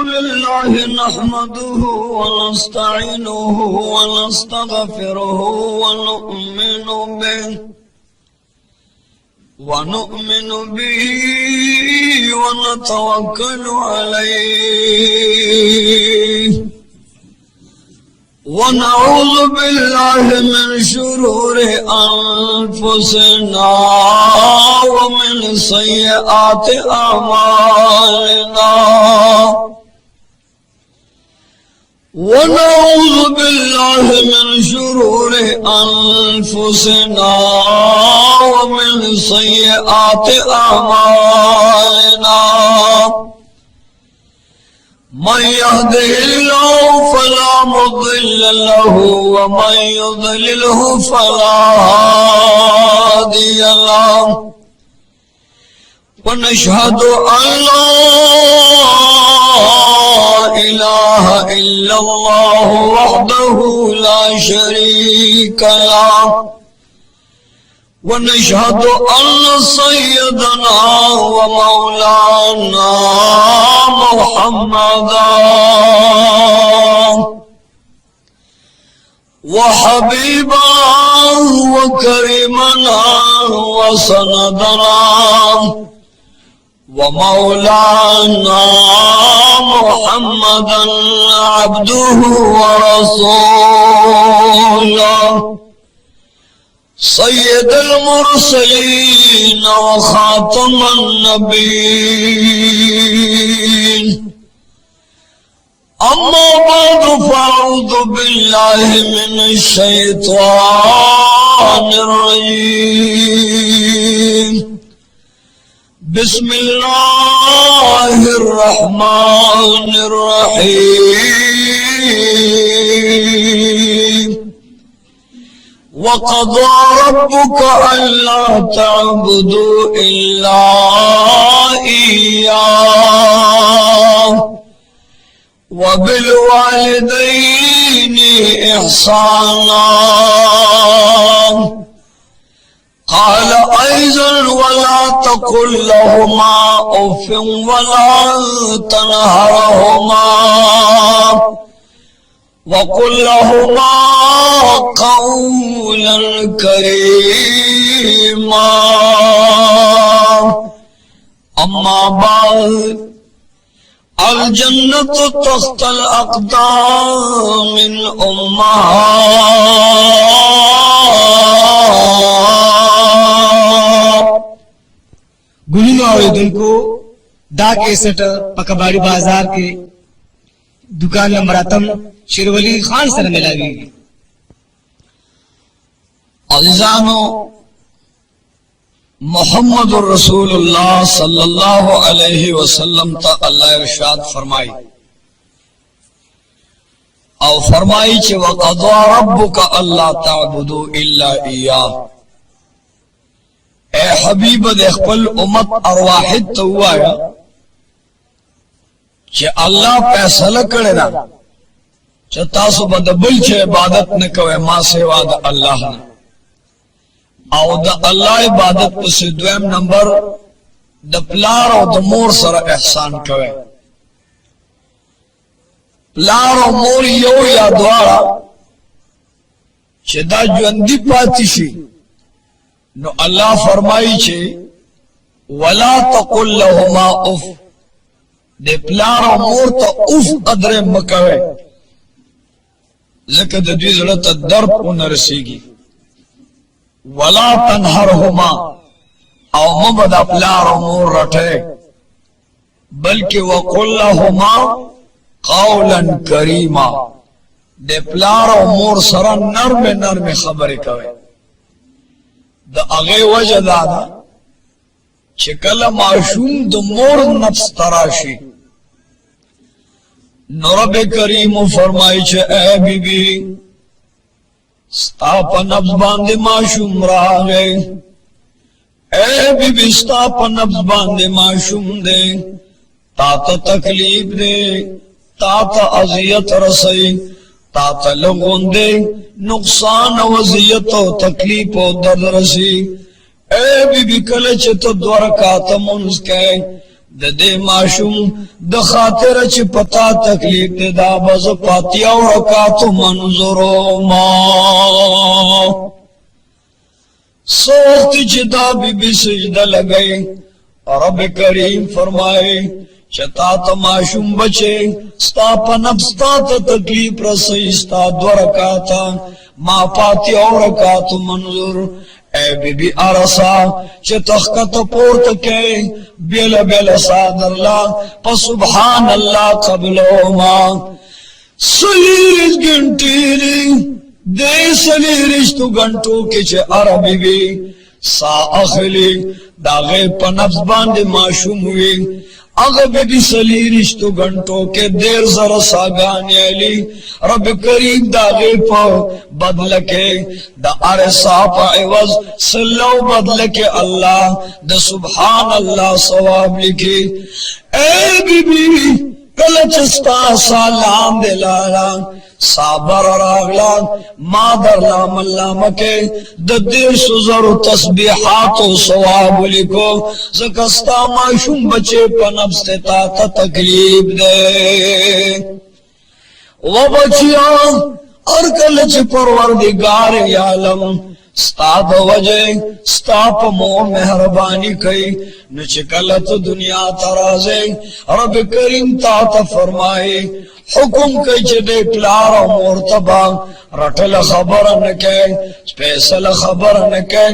लिल्लाहि नहमदुहु व नस्तईनुहु व नस्तगफिरुहु व नु'मिनु बिही व नतवक्कलु अलैहि व नऊज़ु बिल्लाहि मिन शुरूरि अनफुसिना व मिन सय्यिआति अमालिना ونعوذ بالله من شرور أنفسنا ومن سيئات أعمالنا من يهده الله فلا مضل له ومن يضلله فلا هادي له ونشهد أن لا إله إلا الله وحده لا شريك له ونشهد أن سيدنا ومولانا محمدا وحبيبنا وكريمنا وسندنا ومولانا محمدا عبده ورسوله سيد المرسلين وخاتم النبيين أما بعد فأعوذ بالله من الشيطان الرجيم بسم الله الرحمن الرحيم وقضى ربك ألا تعبدوا إلا إياه وبالوالدين إحسانا قال أيضا ولا تقل لهما أف ولا تنهرهما وقل لهما قولا كريما أما بعد الجنة تحت الأقدام من أمهات गुलियों आवेदन को दा केसट पकबाड़ी बाजार के दुकान नंबर आतम शेरवली खान सर में लगी। अज़ीज़ानो मोहम्मद रसूलुल्लाह सल्लल्लाहु अलैहि वसल्लम ता अल्लाह इरशाद फरमाई और फरमाई चे वक़ज़ा रब्बुका अल्ला ताबुदू इल्ला इय्याह। ए हबीब दे खपल उम्मत और वाहिद तो हुआ है चे अल्लाह फैसला करे ना चे तासु बदबुल चे इबादत न कवे मा सेवा द अल्लाह ने और द अल्लाह इबादत से द्वैम नंबर द प्लार और द मोर सर एहसान कवे। प्लार और मोर यो या द्वारा चे दा ज्वंदी पातिशी नो अल्लाह फरमाई छे वला तकुल लहुमा उफ दे प्लार और मोर तो उफ कदरे मकवे ज़िक्र दी ज़रूरत दर्द उन रसीगी वला तनहरहुमा और मबदा प्लार और मोर रटे बल्कि वकुल लहुमा कौलन करीमा दे प्लार और मोर सरा नरमे नरमे खबरे कवे। द अगे वजह दादा चिकल माशूम द मोर नफ्स तराशी नरब करीम फरमाई छे ए बीबी स्ताप नफ्स बांधे माशूम रहा गए ए बीबी स्ताप नफ्स बांधे माशूम दे तात तकलीफ दे तात अजियत रसई तात लोगों दे नुकसान वजियत तकलीफ दर्द रसी ए बीबी कले चे तो द्वार का तमुन्स के د دې ماشوم د خاطر چې پتا تکلیف دې دا بز پاتیا او رکعت منظورو ما سوخت چې دا بی سجده لګئی رب کریم فرمائے چتا تا ماشوم بچے ستا پا نفس تا تکلیف رسی ستا دو رکاتا ما پاتی او رکات منظور اے بی بی عرصا چه تخکت پورت کے بیل بیل سادر لا پا سبحان اللہ قبلو ما سلیرش گنٹی دی دے سلیرش تو گنٹو کے چه عربی بی سا اخلی داغے پا نفس باندے معشوم ہوئی اگر بی بی سلیرش تو گھنٹوں کے دیر زر ساگانی علی رب کریم داغے پا بدلکے دا عرصا پا عوض سلو بدلکے اللہ دا سبحان اللہ ثواب لکھی اے بی بی کلچستا سالام دلالا صابر راغلا مادر لام اللہ مکے ددیر سزر تسبیحات و ثواب لکو زکستا معشوم بچے پا نفس تا تکلیف دے و بچیا ارکلچ پروردگار یعلم ستا دا وجہ ستا پا مو مہربانی کئی نچکلت دنیا ترازے رب کریم تا فرمائے حکم کئی چے دے پلار و مرتبہ رٹل خبر نکے سپیسل خبر نکے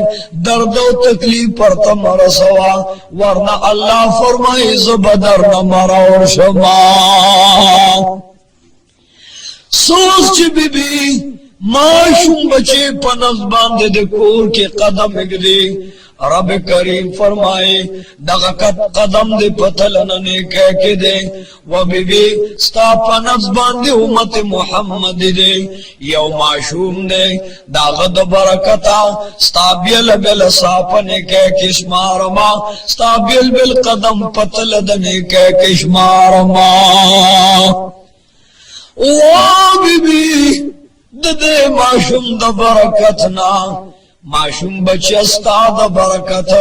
درد و تکلیف پر تمر سوا ورنہ اللہ فرمائے زبدر نمر اور شما سوچ چے بی بی معشوم بچے پنز باندے دے کور کے قدم اگدے رب کریم فرمائے دغکت قدم دے پتلننے کہہ کے دے و بی بی ستا پنز باندے امت محمد دے یو معشوم دے داغد برکتا ستا بیل بیل ساپنے کہہ کشمارما ستا بیل بیل قدم پتلدنے کہہ کشمارما و بی بی دے معشوم دا برکتنا معشوم بچی ستا دا برکت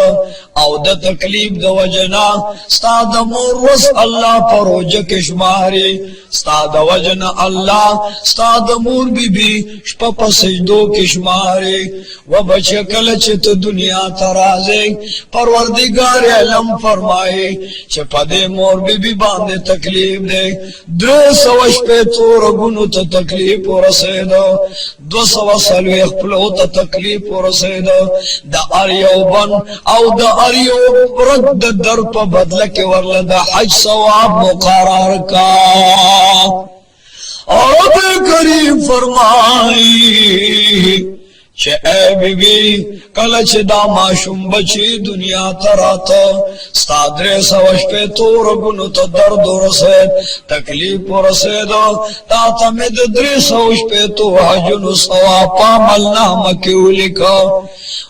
او دا تکلیف دا وجنا ستا دا مروس اللہ پروج کشماری ستا دا وجنا اللہ ستا دا مور بی بی شپا پا سجدو کشماری و بچی کلچت دنیا ترازے پروردگار علم فرمائے چپا دے مور بی بی باندے تکلیف دے 200 پہ تور گنو تا تکلیف رسے دو 200 سلویخ پلو تا تکلیف رسے دو دا اریو بن او دا اریو رد در پا بدلک ورل دا حج ثواب مقرر کا اور رب کریم فرمائی چه اے بی بی کلچ دا معشوم بچی دنیا تراتا ستا 300 پہ تور گنو تا درد رسید تکلیف رسید تا تمید 300 پہ تو حجن ثواب عملنا مکیو لکھا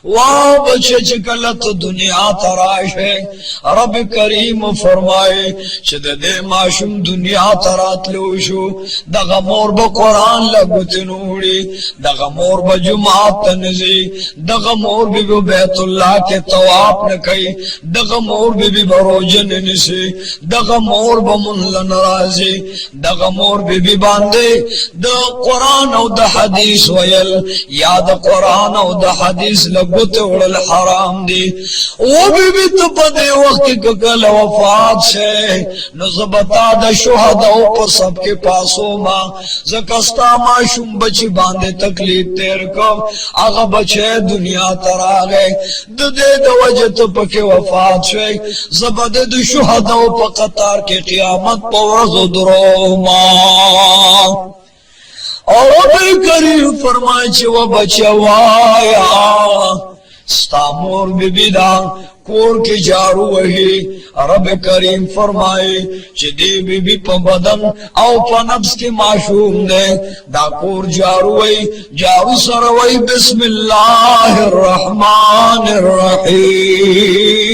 واہ بچے چکلت دنیا تراش ہے رب کریم فرمائے چه دے معشوم دنیا ترات لوشو دا غمور با قرآن لگو تنوڑی دا غمور با جماعت تنزی دغه مور بی بی بیت اللہ کے طواف نکئی دغه مور بی بی بروجن نسی دغه مور بمن لنرازی دغه مور بی بی باندے دا قرآن او دا حدیث ویل یا دا قرآن او دا حدیث لگت وڑل حرام دی وہ بی بی تپا دے وقت ککل وفات سے نزبتا دا شہدہ پر سب کے پاسوں ماں زکستا معشوم بچی باندے تکلیف تیر کو آغا بچے دنیا تر آگئے دے وجہ پکے وفات شوئے زبد دو شہدو پا قطار کے قیامت پا ورزو درو ما اور رب کریم فرمائے چھے وہ بچے وایا ستا مور بی بی دا کور کی جارو وہی رب کریم فرمائے چی دی بی بی پا بدن او پا نفس کی معشوم دے دا کور جارو وہی جارو سروئی بسم اللہ الرحمن الرحیم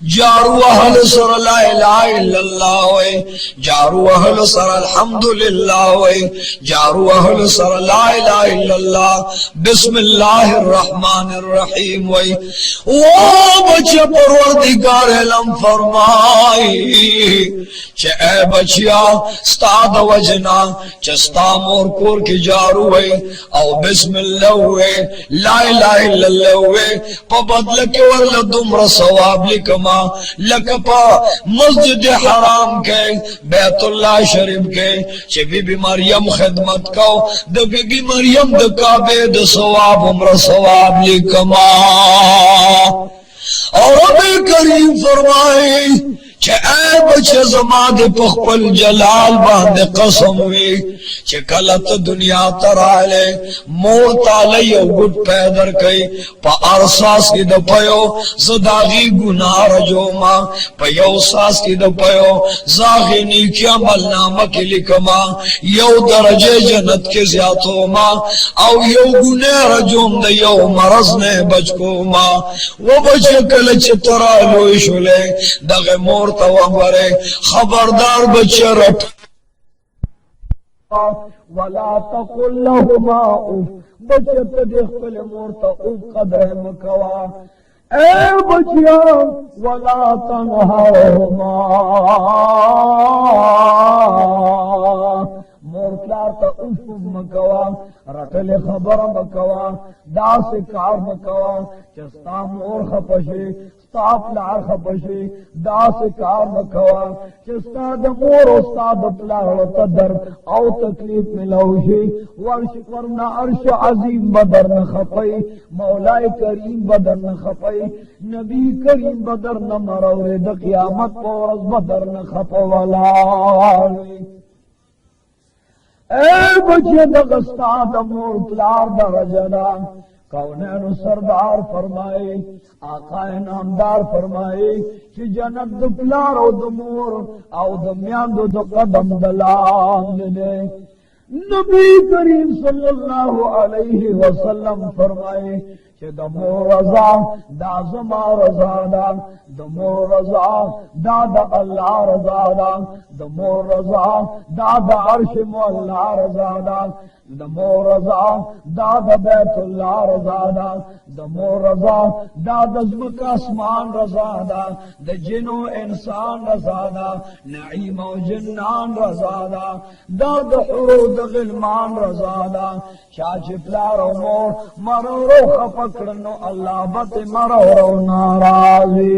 जारू अहल सर ला इलाहा इल्लल्लाह होए, जारू अहल सर अल्हम्दुलिल्लाह होए, जारू अहल सर ला इलाहा इल्लल्लाह बिस्मिल्लाहिर रहमानिर रहीम होए। ओ बच्चे परवरदिगार आलम फरमाई चे ए बचिया स्ताद वजना चस्ता मोर कोर की जारू है औ बिस्मिल्लाह हुए ला इलाहा इल्लल्लाह हुए प बदल के वरल दुमर सवाब लिकमा लकपा मस्जिद हराम के बैतुल्लाह शरीफ के चे बीबी मरियम खिदमत को द बीबी मरियम द काबे द सवाब उम्र सवाब लिकमा। और अबे करीम फरमाए चे ए बच्चे जमाद पखपल जलाल बांधे कसम हुई चे कलत दुनिया तराले मोर ताले यो गुट पैदर कई पा अरसास की दपयो जदागी गुनार जो मां पयो सास की दपयो जागी नीकिया मलनामा की लिखमा यो दरजे जन्नत के ज्यातो मां औ यो गुनेर जोम दे यो मरज ने बचको मां वो बच्चे कल चितरा लोई शुले दगे मोर तवंगरे खबरदार बच्चे रट वला तकुल लहुमा उफ बच्चे ते देख पहले मोर तो उफ कदर मकवा ए बच्चिया वला तनहाहुमा मोर प्यार तो उफ मकवा रटले खबर मकवा दास कार मकवा चस्ता मोर खपशे स्ताप लार खपशे दास कार मकवा चस्ता द मोर उस्ताद प्लाड़ तदर औ तकलीफ मिलाउशे वर्ष वरना अर्श अजीम बदर न खपई मौलाए करीम बदर न खपई नबी करीम बदर न मरौरे द क़यामत पौरस बदर न खपवला ए बच्चे दगस्ता दमोर प्लार दरजदा कौनैन सरदार फरमाए आकाए नामदार फरमाए कि जन्नत दो प्लार ओ दमोर आओ दमियान दो कदम दलाम ने नबी करीम सल्लल्लाहु अलैहि वसल्लम फरमाए कि दमो रजा दाजमा रजा दा दमो रजा दादा अल्लाह रजा दा दमो रजा दादा अर्श मोल्ला रजा दा दमो रजा दादा बैतुल्लाह रजा दा दमो रजा दादा ज़मीन आसमान रजा दा द जिनो इंसान रजा दा नईम और जिन्नान रजा दा दादा हुरूद गिलमान रजा दा चाची प्यारो मोर मरो रो खपकड़नो अल्लाह बत मरो रो नाराजी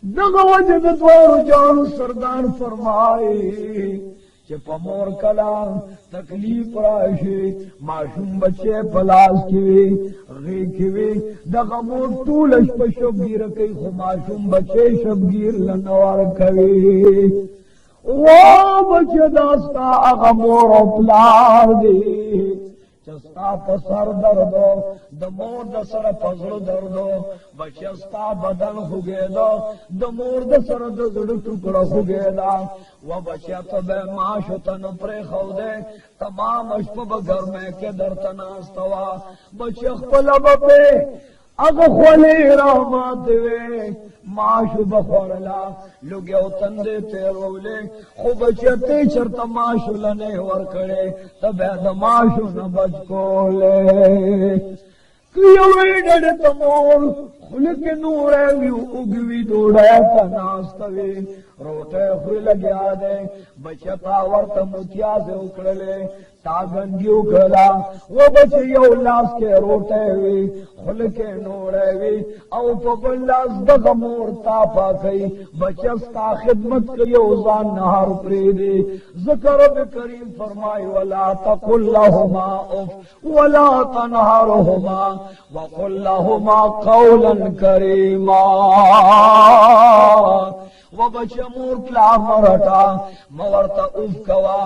दगवज द्वार जान सरदार फरमाए कि पमोर कलाम तकलीफ राशे माशूम बच्चे पलास की दगमोर तूलश पर शबगीर कई खो माशूम बच्चे शबगीर लनवार कवी वो बच्चे दास्ता अगमोर प्लार दे चस्ता पसर दर्दो दमोर दसर पजड़ दर्दो बचस्ता बदन हुगेदो दमोर दसर दजड़ टुकड़ा हुगेदा वो बच्चा तो बे माश तन प्रे खौदे तमाम अशब घर में के दर्तनास्तवा बच्चे खलब पे अग खोले रहमत वे माशु बखोरला लुगे तंदे तेरोले खूब चते चरत माशु लने वर करे तबे दमाशु न बचकोले कियोवे डर तमोल खुल के नूरे उगवी दोड़े तनास्तवे रोटे खुल गया दे बचता वर्त मुतिया से उकड़ले तागंगी उकड़ा वो बचे यो उल्लास के रोटे हुई खुल के नूरे हुई औ पबल्लास दगमोर तापा कई बचस्ता खिदमत करियो जान नहार प्रेदे ज़िक्र बे करीम फरमाए वला तकुल लहुमा उफ वला तनहारहुमा वकुल लहुमा कौलन करीमा वो बच्चे मोर प्ला मरटा मवरता उफ कवा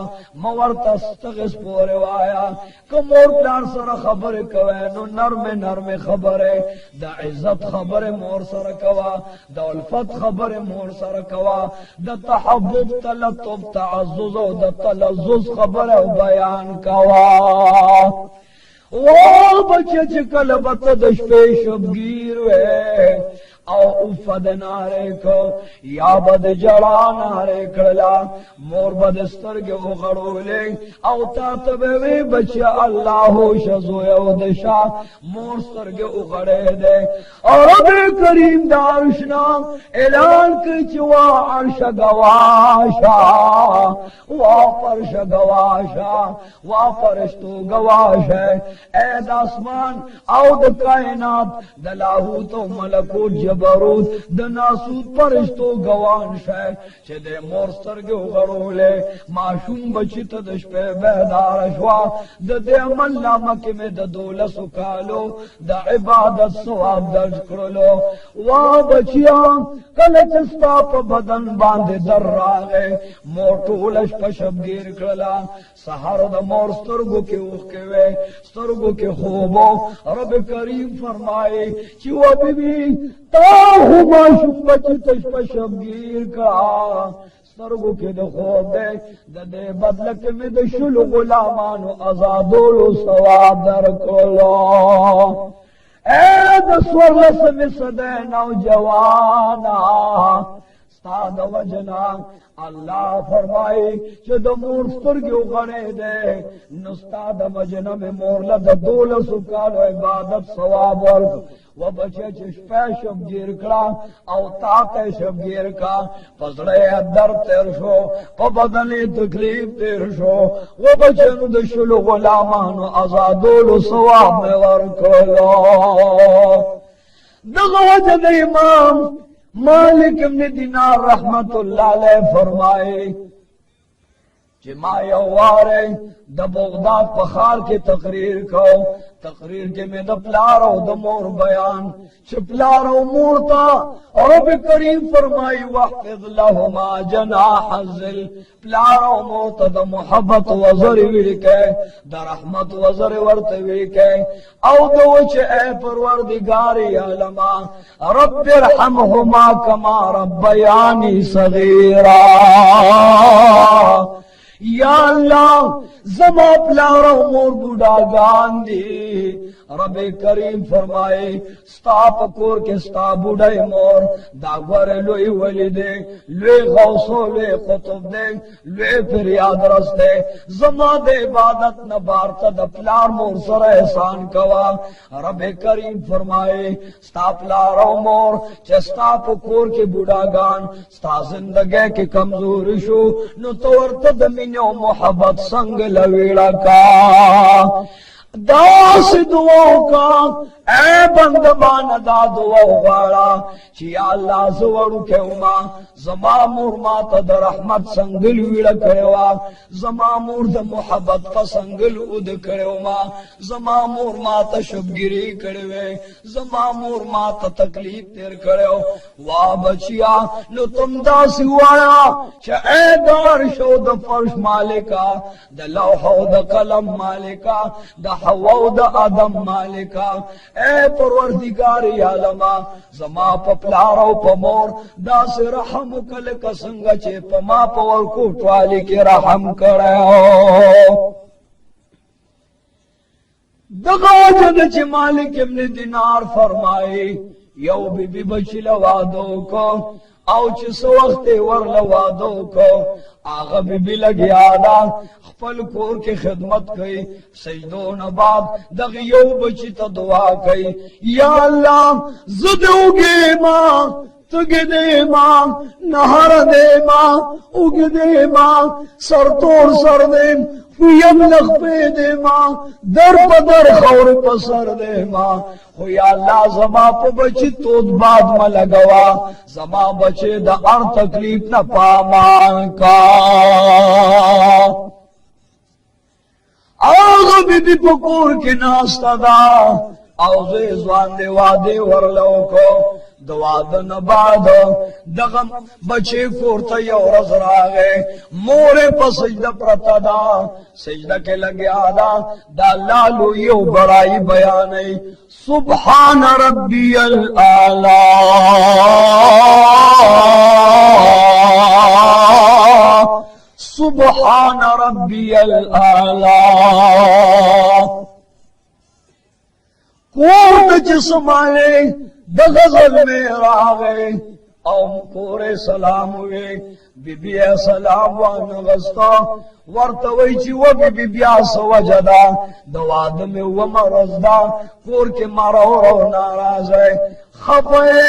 मवरता स्तगस पोरे वाया को मोर प्लार सर खबर कवे नो नरमे खबर है द इज्जत खबर मोर सर कवा द उल्फत खबर मोर सर कवा द तहब्बुब तलतुब तअज्जुज द तलज्जुज खबर बयान कवा वो बच्चे चिकल बत दश पे शबगीर वे او افد ناره کو یا بد جڑا ناره کړلا مور بد سترګې وغړولې او تا ته به بچي الله شزو یو دشا مور سترګې وغړې ده او رب کریم دارشنا اعلان کوي چې وا عرش گواشا وا فرش گواشا وا فرشتو گواشا اے د اسمان او د کائنات د لاهوت او ملکوت جبروت د ناسوت فرشتو گوان شه چې د مور سترګې وغړولې معصوم بچی ته د شپې بیدار شوا د دې عمل نامه کې مې د 12 کالو د عبادت ثواب درج کړلو وا بچیا کله چې ستا په بدن باندې در راغې مور ټول شپه شبګیر کړلا سحر د مور سترګو کې اوښکې وې سترګو کې خوبو رب کریم فرمائے چې و بیبي تا هما شوبچ تشپ شبگیر کا سترګو کې د خوب ده د دې بدله کې مې د شل غلامانو آزادولو ثواب درکړو اے د سورلس مې صدې نوجوانا استاد وجنا اللہ فرمائے چې د مور سترګې وغړې ده نو استاد وجنا مې مور له 12 کالو عبادت ثواب ورک و بچے چې شپه شبگیر کړه او تاته شبگیر کا پسړې در تیر شو په بدنې تکلیف تیر شو و بچے نو د شلو غلامانو آزادولو ثواب مې ورکړو دغه وجه د امام مالک ابن دینار رحمت اللہ علیہ فرمائے چې ما یو واره د بغداد په ښار کې تقریر کو تقریر کې مې د پلار او د مور بیان چې پلار او مور ته رب کریم فرمایي واحفظ لهما جناح الذل پلار او مور ته د محبت وزر ولیکه د رحمت وزر ورته ولیکه او دوی چې اے پروردگار عالم رب ارحمهما كما ربياني صغيرا یا اللہ زما پلار و مور بوڑھاگان دی رب کریم فرمائے ستا پکور کے ستا بوڑھائی مور داغور لوئی ولی دے لوئی غوثو لوئی خطب دے لوئی فریاد رس دے زما دے عبادت نبارتا دا پلار مور سر احسان کوا رب کریم فرمائے ستا پلار و مور چے ستا پکور کے بوڑھاگان ستا زندگی کے کمزور شو نو تورتا دمینو محبت سنگ لویڑا کا داس دعاو کا اے بندبان دا دعاو غاڑا چی یا اللہ زوڑو کے اما زما مور ما تا دا رحمت سنگل ویڑا کروا زما مور دا محبت کا سنگل اد کروا زما مور ما تا شبگیری کروے زما مور ما تا تکلیف تیر کرو وا بچیا نو تم دا سوایا چا اے دار شو دا فرش مالکا دا لوحو دا قلم مالکا دا حوا دا آدم مالکا اے پروردگار عالم زما په پلار او په مور دا سه رحم کله کسنګ چې په ما په ور کوټوالي کې رحم کړو دغه وجه چې مالک ابن دینار فرمایي یو بی بچی لوادو کو او چې سو وخت ورله وادو کو آغا بی لگیا دا خپل کور کې خدمت کئی سجدو نباد دغی یو بچی تا دعا کئی یا اللہ زدو گے ماں تگ دے ماں نہر دے ماں اگ دے ماں سر توڑ سر دے فیم لغ پہ دے ماں در پدر خور پسر دے ماں خو یا اللہ زما پا بچی تود باد ملگوا زما بچے دا ار تکلیف نا پامان کا آغا بی پکور کی ناستا دا اوزے زوان دے وادے ورلو کو دوادن بعد دغم بچے کورتا یو رز راگے مورے پا سجدہ پرتا دا سجدہ کے لگیا دا لالو یو بڑائی بیانے سبحان ربی العالی سبحان ربی العالی کورتا چسمالے दगजल में रागे और पूरे सलाम हुए बीबी सलाम वानगस्ता वर्तवैची वो बीबी ब्यास वजदा दवाद में वो मरजदा कोर के मारा और नाराज है खपे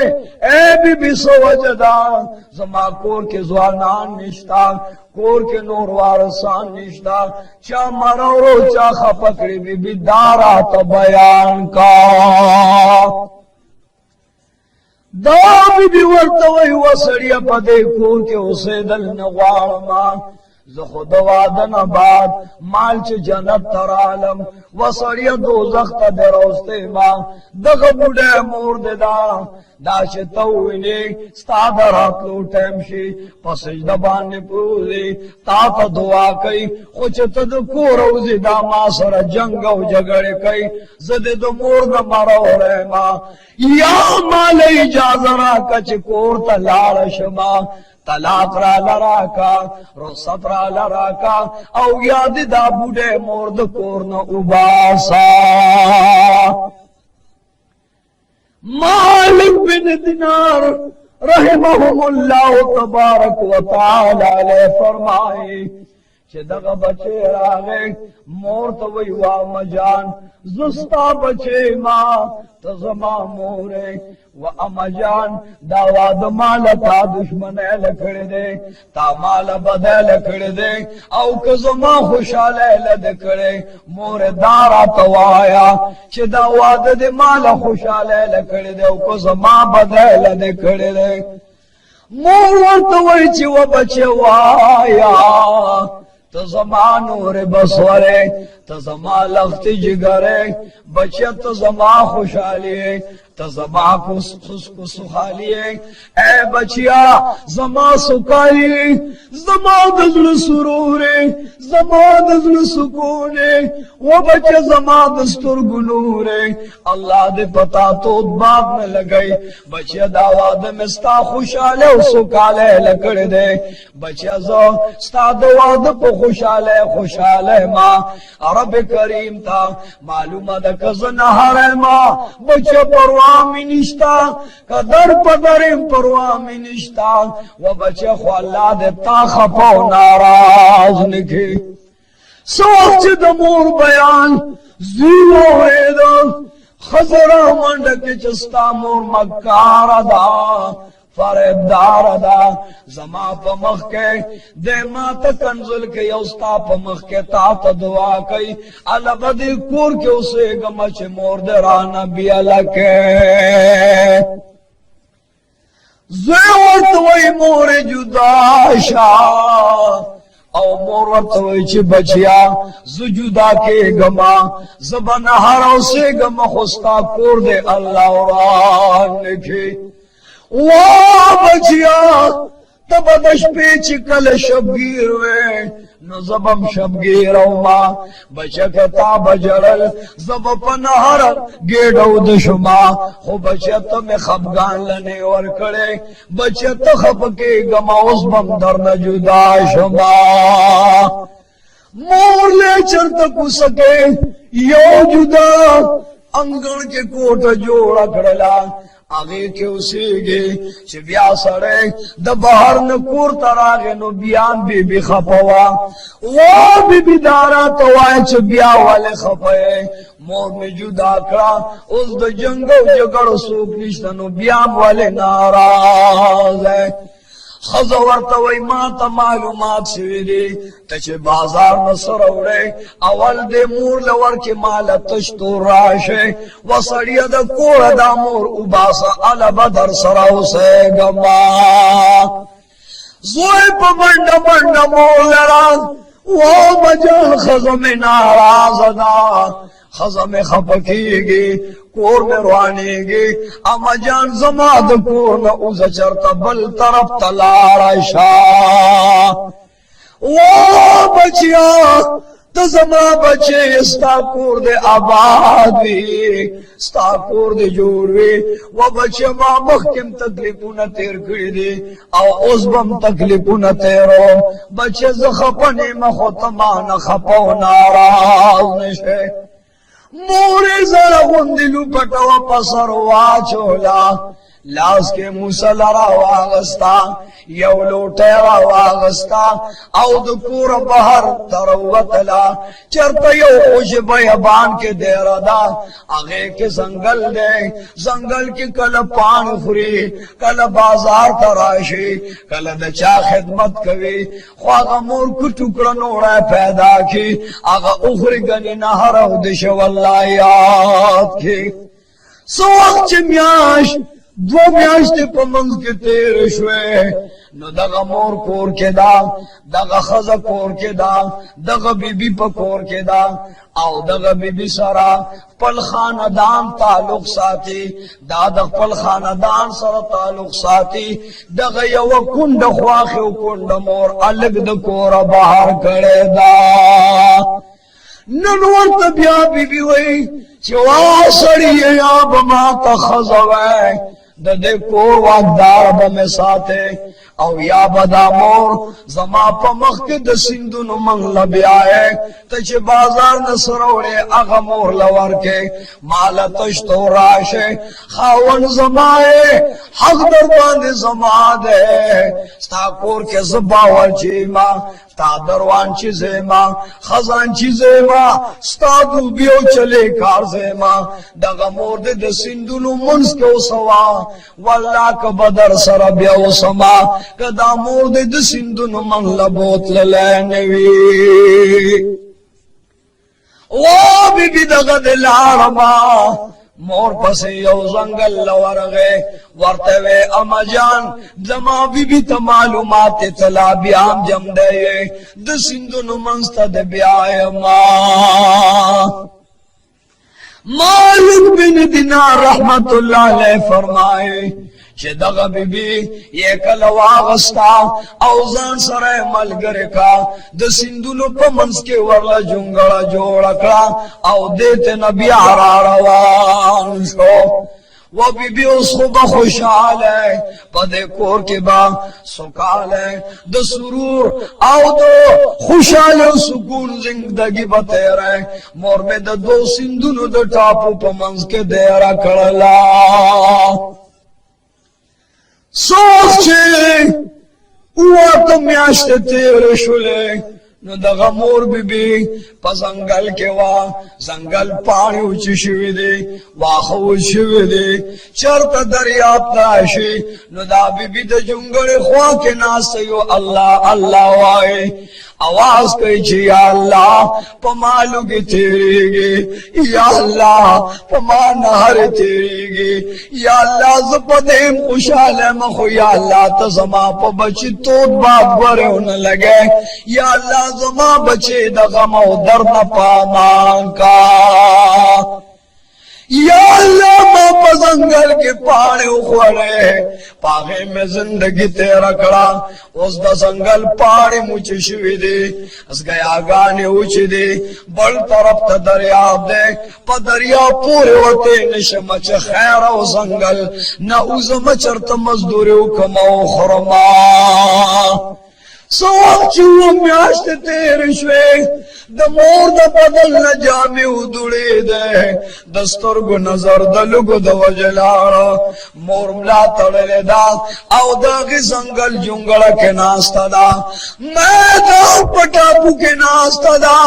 ए बीबी सवजदा जमा कोर के जवानान निश्ता कोर के नूर वारसान निश्ता चा मारा और चा खपकड़ी बीबी दारा तो बयान का दवा भी वर्तवई वसड़िया पदे कोर के उसे दल नवारमा खुदवादन बाद मालच जन्नत तरालम वसड़िया दोजख तदरोस्ते मां दग बुढ़े मोर देदा दाश तौने स्तादर हाथलो टैमशी पसज दबाने पूरी तात दुआ कई कुछ तद कोरोजी दामा सर जंगो झगड़े कई जदे दो मोर न मारो रे मां या माले जाजरा कच कोर तलाल शमा तलाक रा लराका रोसत रा लराका औ याद दा बुढ़े मोर्द कोर न उबासा मालिक बिन दिनार रहमहुल्लाह तबारक व तआला ले फरमाए दग बचे रागे मोर तो वही वा मजान जुस्ता बचे मां तो जमा मोरे व अमजान दावाद माल था दुश्मन लखड़ दे ता माल बदे लखड़ दे औ कजमा खुशाले लद करे मोरे दारा तवाया च दावाद दे माल खुशाले लखड़ दे औ कजमा बदे लद करे दे मोर तो वही च वो बचे वाया तो जमानो रे बसवरे तो जमा लफ्ती जिगरे बचे तो जमा खुशाली तो जमा को सुखाली ए बचिया जमा सुखाली जमा दजल सुरूरे जमा दजल सुकूने वो बचे जमा दस्तुर गुनूरे अल्लाह दे पता तो बात में लगाई बचे दावाद में स्ता खुशाले सुखाले लकड़ दे बचे जो स्ता दावाद को खुशाले माँ अरब करीम था मालूम नहर माँ बच्चे परवामी निश्ता कदर पदर परवामी निश्ता वो बच्चे ख्वाला देता खपो नाराज निखे सोच दमूर बयान जीरो वेदा खजरा मंड के चस्ता मोर मक्कार दा फरेबदार दा जमा पमख के दे मात कंजुल के यौस्ता पमख के तात दुआ कई अलबदी कुर के उसे गमच मोर दे राना बियाला के ज़ेवत वही मोरे जुदाशा औ मोरत वही बचिया जुदा के गमा जबन हरों से गम खुस्ता कोर दे अल्लाह ने वो बचिया तब दश पे चिकल शबगीर वे न जबम शबगीर मां बचकता बजरल जब पनहर गेडो दशमा हो बचत में खफगान लने और करे बचत खप के गमाउस बम दर न जुदा शमा मोर ले चरत कु सके यो जुदा अंगण के कोट जोड़ा खड़ला आगे के उसे गे चिबिया सड़े द बाहर न कोर तरागे नो बियान भी खपवा वो भी दारा तो आए चिबिया वाले खपे मोर में जुदा करा उस द जंगो जगड़ सूख निश्तनो बियान वाले नाराज है खजवर तवई माता मालूमात सिविली तचे बाजार न सरौड़े अवल दे मूर लवर के माल तश्तो राशे वसड़िया द कोड़ दा मोर उबासा अल बदर सराउ से गमा जोए पमंड मंड मोर लराज वो मजल खजम नाराज दा खजम खपकीगी कोर में रुआनेगी अमजान जमाद कोर न उस चरता बल तरफ तलाशा वो बचिया तो जमा बचे स्ताकोर दे आबादी स्ताकोर दे जोड़वे वो बचे मां मखकिम तकलीफू न तेर कड़ी दे और उस बम तकलीफू न तेरो बचे जखपने मखतमा न खपो नाराज नशे मोरे जरा गुंदिलू पटवा पसर वाचोला लास के मुसलरा वागस्ता यौ लोटेरा वागस्ता औद पूर बहर तरवतला चरता यौ खुश बयाबान के देरदा आगे के जंगल दे जंगल की कल पान खुरी कल बाजार तराशी कल दचा खिदमत कवी ख्वागा मोर को टुकड़ा नोड़ा पैदा की आगा उखरी गनी नहर उदिश वल्लायात की सोच म्याश दो म्याश्ते पमंग के तेरे शुए न दगा मोर कोर के दा दगा खजा कोर के दा दगा बीबी पकोर के दा आओ दगा बीबी सारा पल खानदान ताल्लुक साथी दादा पल खानदान सर ताल्लुक साथी दगा यव कुंड ख्वाखे कुंड मोर अलग द कोर बाहर करे दा ननवर तबिया बीबी हुई चवा सड़ी या बमा का खजवे दे को वागदार बमे साथे औ या बदा मोर जमा पमख के द सिंधु न मंगल ब्याए तचे बाजार न सरोड़े अग मोर लवर के माल तश तो राशे खावन जमाए हक दरबान जमा दे स्ताकोर के जबावर चीमा ता दरवान चीजेमा खजान चीजेमा स्तादू बियो चले कार जेमा दगा मोर दे सिंधु न मुंस के सवा वल्ला का बदर सर बियो समा कदा मोर दे सिंधु न मंगला बोतल लेनवी ओ बीबी दगा दे लारमा मोर पसे यो जंगल लवर गए वर्ते वे अमजान जमा बीबी त मालूमात तला ब्याम जम दे द सिंधु न मंस्ता दे ब्याय मालिक बिन दिनार रहमतुल्लाह अलैह फरमाए चे दगा बीबी ये कल वागस्ता औजान सरे मलगरे का द सिंधु नो पमंस के वरला जुंगड़ा जोड़का औ देते नबी आरा रवान सो वो बीबी उसको खुशहाल है पदे कोर के बा सुकाल है द सुरूर आओ दो खुशहाल सुकून जिंदगी बते रहे मोर में द दो सिंधु नो द टापू पमंस के देरा कड़ला सोचे हुआ तो म्याश्ते तेरे शुले न दगा मोर बीबी पजंगल के वा जंगल पानी उची शिवी दे वाख उची दे चरता दरिया ताशी न दा बीबी द जुंगड़े ख्वा के नास्ते अल्लाह अल्लाह वाए आवाज कही छी या अल्लाह पमालू की तेरीगे या अल्लाह पमा नहर तेरीगे या अल्लाह जपदेम खुशहाल मखो या अल्लाह तो जमा प बची तो बाप बरे होने लगे या अल्लाह जमा बचे दगमा दर्द पामान का या अल्लाह मां पजंगल के पानी उखड़े पागे में जिंदगी तेरा कड़ा उस दंगल पानी मुझे शिवी दे अस गया गाने उची दे बल तरफ त दरिया दे प दरिया पूरे होते निश मच खैर ओ जंगल न उज मचरत मजदूरी कमाओ खरमा सोच चुओ म्याश्ते तेरे श्वे द मोर द बदल न जामे उदुड़े दे दस्तर गो नजर द लुगो द वजलार मोर मला तड़ले दा औ द जंगल जुंगल के नास्ता दा मैदान पटापू के नास्ता दा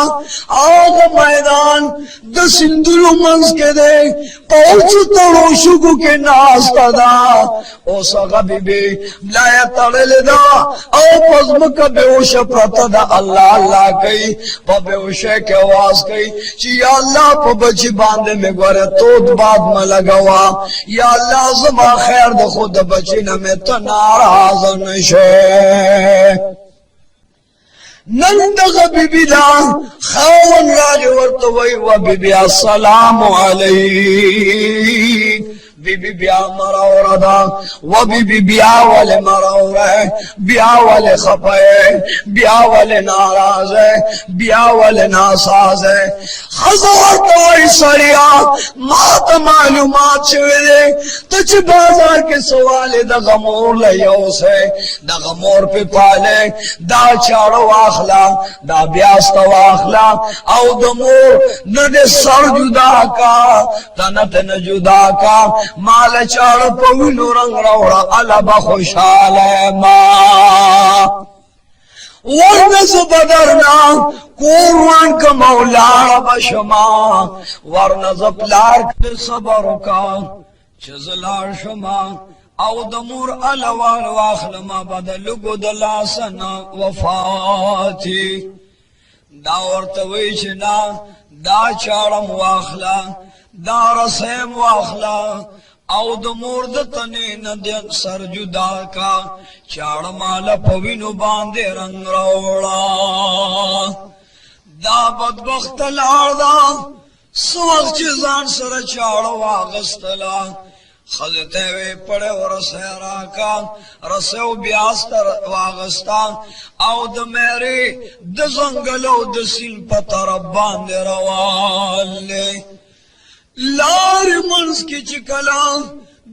आग मैदान द सिंधु मंस के दे पहुंच तड़ो शुगु के नास्ता दा ओ सगा बीबी लाया तड़ले दा औ पज्म का बेहोश प्रता दा अल्लाह अल्लाह कई बेहोशे के आवाज कही कि या अल्लाह को बची बांधे में गोरे तो बाद में लगावा या अल्लाह जमा खैर द खुद बची न में तो नाराज नशे नंद बीबी दा खावन राज वर्त वही व बीबी अस्सलाम अलैक بی بی بیا مراور دا و بی بی بیا وال مراور ہے بیا وال خفائے بیا وال ناراض ہے بیا وال ناساز ہے خزور کوئی سریا مات معلومات شوئے دے تچ بازار کے سوالے دا غمور لیو سے دا غمور پہ پالے دا چاڑو آخلا دا بیاست واخلا او دا مور ندے سر جدا کا تنت نجدا کا مال چاڑ پوینو رنگ روڑا علب خوشحال ہے ماں ورنز بدرنا کوروان کا مولا بشما ورنز پلار کے صبر کا چزلار شما او دمور علوال واخلما بدلگو دلاسنا وفاتی دا ورتوی چنا دا چارم واخلا دا رسیم واخلا او دمور دتنی ندین سر جدا کا چاڑ مالا پوینو باندے رنگ روڑا دا بدبخت لاردا سوخ چیزان سر چاڑ واغستلا خلتے وے پڑے ورسے راکا رسیو بیاستر واغستا او د میرے د زنگلو د سیل پتر باندے روالے لار منس کی چکلا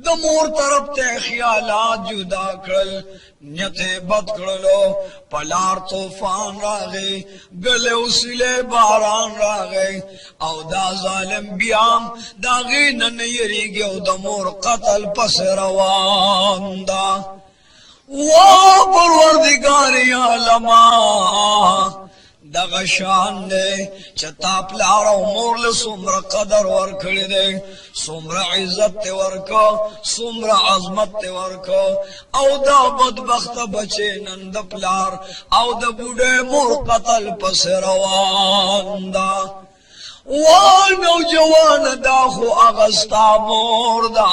د مور طرف تے خیالات جدا کرل نیتے بد کرلو پلار طوفان راغے گلے اسلے باران راغے او دا ظالم بیام دا غینن یری گے او دا مور قتل پس روان دا وا پروردگاری عالما دا غشان دے چتا پلار و مورل سمر قدر ورکڑی دے سمر عزت تے ورکو سمر عظمت تے ورکو او دا بدبخت بچے نند پلار او دا بوڑے مور قتل پس روان دا نوجوان دا خو اغسطا مور دا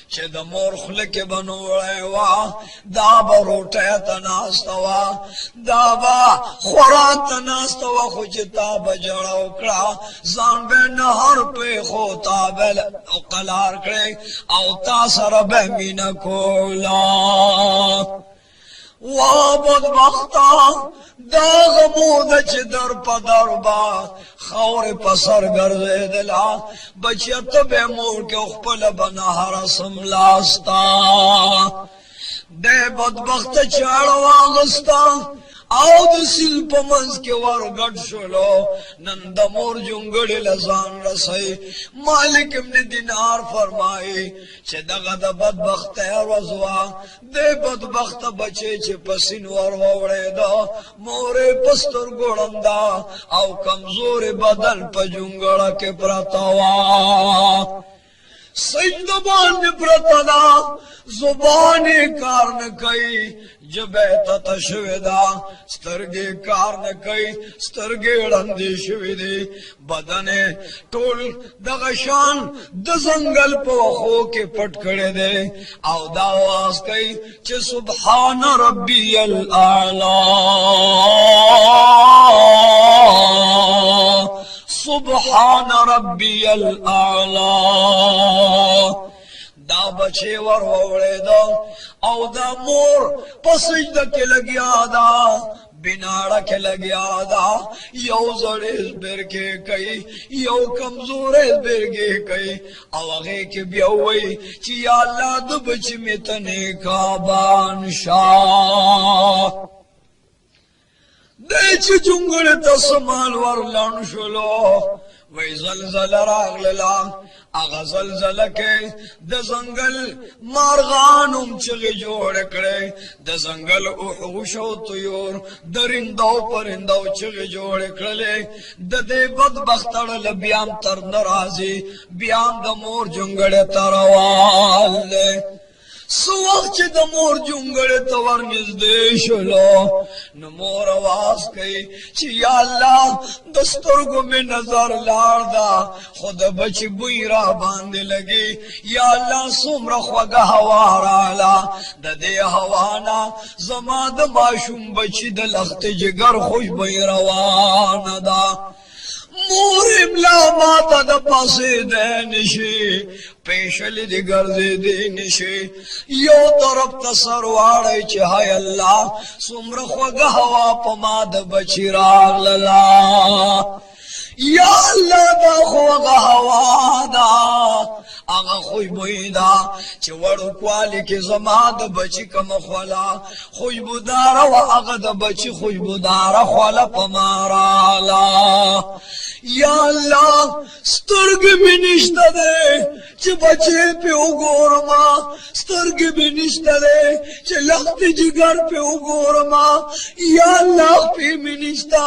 چه دا مور خلک بنوڑے وا دا با روٹے تناستوا دا با خوران تناستوا خوچ تا بجڑا اکڑا زان بے نہر پہ خو تابل قلار کرے او تا سر بے مین کولا وا بدبختا دا غمود چه در پدر با خور پسر گرزے دلا بچیت بے مور کے اخپل بنہر سملاستا دے بدبخت چاڑ واغستا او د سیل پمنز کے ورگڑ شلو نند مور جنگڑی لزان رسائی مالک ابن دینار فرمائی چه دغا دا بدبخت رضوا دے بدبخت بچے چه پسین وروڑے دا مور پستر گوڑندا او کمزور بدن پا جنگڑا کے پرتوا سجدبان پرتدا زبان کار نکئی جبیتا تشویدا سترگی کار نکئی سترگی رندی شویدی بدن ٹول دغشان دزنگل پو خو کے پٹ کڑے دے او داواز کئی چھ سبحان ربی الاعلی سبحان ربی الاعلی دا بچے وروڑے دا او دا مور پسجدہ کے لگیا دا بناڑا کے لگیا دا یو زڑے برگے کئی یو کمزورے برگے کئی او اغے کے بیوئی چی یا اللہ دو بچ میں تنے کا بانشاہ دے چی جنگل تسمال ورلان شلو وی زلزل راغللا اغا زلزل کے دزنگل مارغانم چغی جوڑ کرے دزنگل احوش و طیور درندو پرندو چغی جوڑ کرلے ددے بدبختر لبیام تر نرازی بیام دمور جنگل تروال لے سوخ چه دا مور جنگڑ تور نزدیشلو نمور آواز کئی چه یا اللہ دسترگو میں نظر لاردا خود بچ بوئی را باندے لگی یا اللہ سمر خوگا ہوا رالا دا دے ہوانا زمان دا معشوم بچی دا لخت جگر خوش بوئی روان دا مور املا ما تا دا پاسی دے نشی پیشلی دی گرزی دی نشی یو طرف تسرواڑی چی ہای اللہ سمر خوگ ہوا پما دا بچی راغ للا یا اللہ دا خوگ ہوا دا آغا خوشبوئی دا چی وڑو کوالی کی زما دا بچی کم خوالا خوشبو دارا و آغا دا بچی خوشبو دارا خوالا پمارالا یا اللہ سترگ میں نشتہ دے چی بچے پہ اگورما سترگ میں نشتہ دے چی لخت جگر پہ اگورما یا اللہ پہ میں نشتہ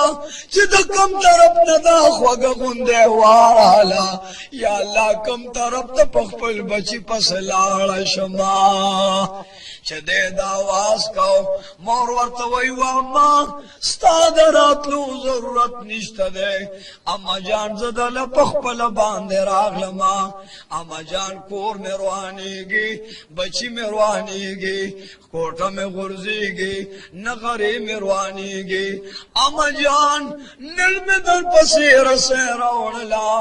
چی دا کم طرف ندا خوگ گندے وارالا یا اللہ کم طرف تا پخپل بچی پس لاڑ شما چه دے داواز کو مور ورطوئی واما ستا دراتلو ضرورت نشتا دے اما جان زدل پخپل باندے راغلما اما جان کور میں روانی گی بچی میں روانی گی کوٹا میں غرزی گی نغری میں روانی گی اما جان نل میں دل پسیر سے روڑلا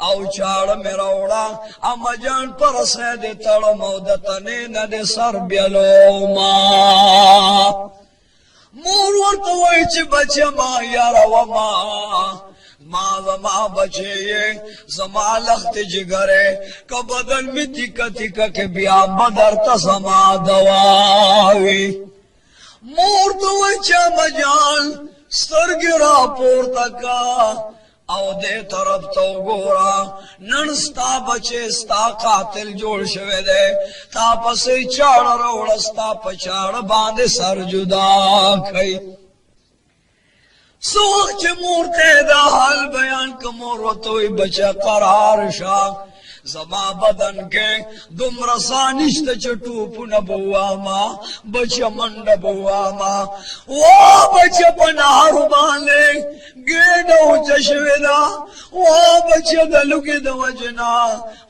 او چاڑ میں روڑا اما جان پر سے دے تڑ مودتنے ندے سر بیلو مور ورطوئی چی بچے ما یارا وما ما وما بچے یہ زما لخت جگرے کا بدن میں تکا تکا کے بیا بدر تا زما دواوی مور توئی چا مجال سترگرا پورتا کا او دے طرف تو گورا نن ستا بچے ستا قاتل جوڑ شوے دے تا پسی چاڑ روڑ ستا پچاڑ باندے سر جدا کھئی سوخ چے مورتے دا حال بیان کمور و توی بچہ قرار شاہ زما بدن کے دم رسانشت چٹوپ نبواما بچہ منڈ بواما وہ بچہ پنارو بانے گیڑو چشویدہ وہ بچہ دلوگی دو جنا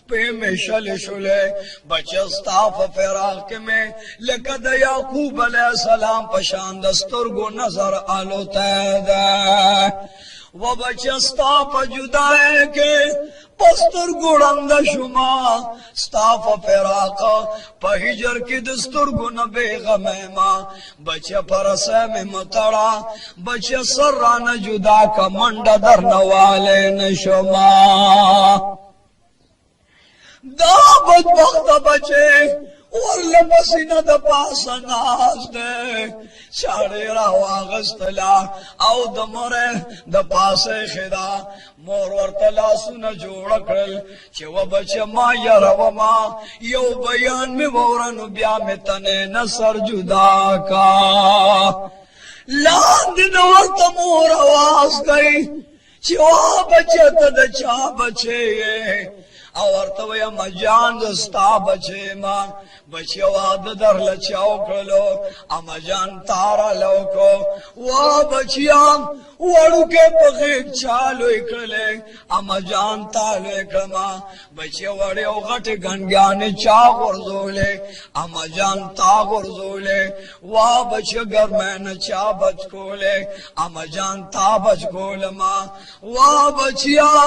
پہ میں شل شلے بچہ ستاف فراق میں لکد یعقوب علیہ السلام پشان دسترگو نظر آلو تیدہ وہ بچہ ستاف جدائے کے پستر گوڑند شما ستاف فراقا پہجر کی دستر گن بے غمیما بچہ پرسے میں متڑا بچہ سران جدا کا منڈ در نوالے نشما دا بدبخت بچے اور لبسینا دا پاس ناز دے چاڑے راو آغستلا او دمرے دا پاس خدا مور ورطلا سن جوڑ کرل چه و بچه ما یرو ما یو بیان میں وورنو بیا میں تنے نصر جدا کا لاندن ورط مور آواز گئی چه و بچه تد چا بچے اور تو یا مجان دستا بچے ماں بچے واد در لچاو کرلو اما جان تارا لوکو وہ بچیاں وڑو کے پخیق چالو اکرلے اما جان تالو اکرما بچے وڑے غٹ گنگانے چا غرزولے اما جان تا غرزولے وہ بچے گرمین چا بچ کولے اما جان تا بچ کولما وہ بچیاں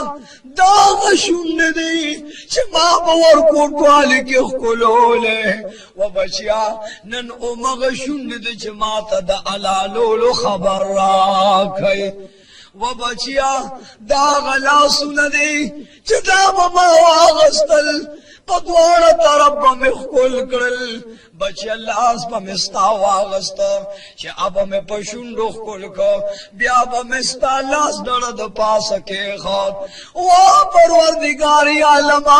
داغ شن دی چما باور کوٹوالی کی خلولے و بچیا نن امغ شند چما تا دا علالولو خبر راکھئی و بچیا دا غلا سندی چدا مما واغستل پدوار طرف میں خل کرل بچے اللہ اس پا مستا واغستا چے اب میں پشندو خل کو بیا با مستا لاس درد پاس کے خواب وہ پروردگاری عالمہ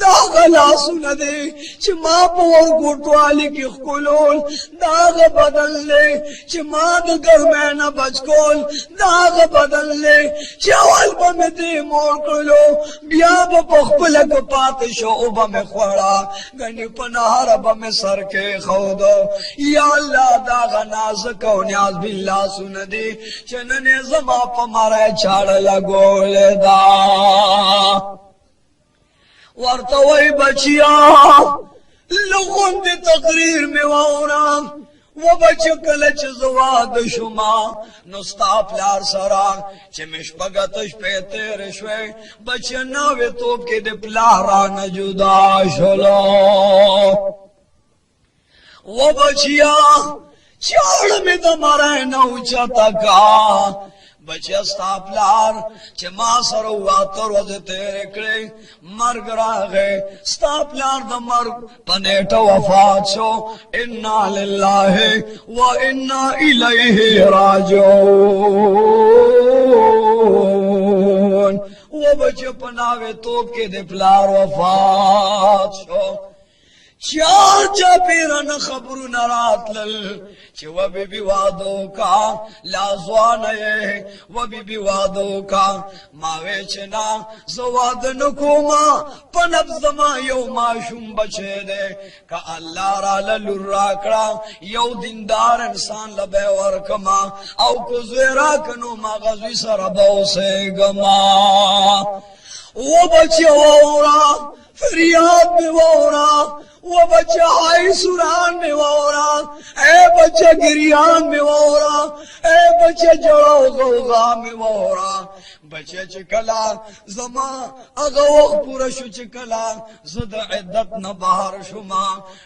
داغ لا سندے چے ماں پور گوٹوالی کی خلول داغ بدل لے چے ماں دگر میں نہ بچ کول داغ بدل لے چے اول با میں دے مور کرلو بیا با پخپلک پاتشو اوبا میں خوڑا گنی پناہر با میں سر کے خودو یا اللہ داغ نازک و نیاز باللہ سندی چننے زما پا مارے چھاڑ لگول دا ورطوئی بچیا لغن دی تقریر میں وورا वो बच कलच जवाद शुमा नुस्ता प्यार सरा चिमिश पगतश पे तेरे शवे बच नावे तोप के दे प्लारा न जुदा शलो वो बचिया चाड़ में दमरे न ऊंचा तका बचिया स्तापलार चे मां सर हुआ तो रोज तेरे कड़े मर्ग रागे स्तापलार द मर्ग पनेटो वफात छो इन्ना लिल्लाहि व इन्ना इलैहि राजिऊन वो बचिया पनावे तोप के दे प्लार वफात छो चार चापेरा न खबरू न रात लल चे वो भी वादों का लाजवान है वो भी वादों का मावे चना जवाद न कोमा पनब जमा यो माशूम बचे दे का अल्लाह रा लुर्राकड़ा यो दीनदार इंसान लबे और कमा औ को ज़ेरा कनो मागज़ी सरबो से गमा वो बचे वोरा फरियाद में वोरा वो बच्चा हाई सुरान में वोरा ए बच्चा गिरियान में वोरा ए बच्चा जड़ो गोगा में वोरा बच्चे चिकला जमा अगो पुरुष चिकला जुद इद्दत न बाहर शुमा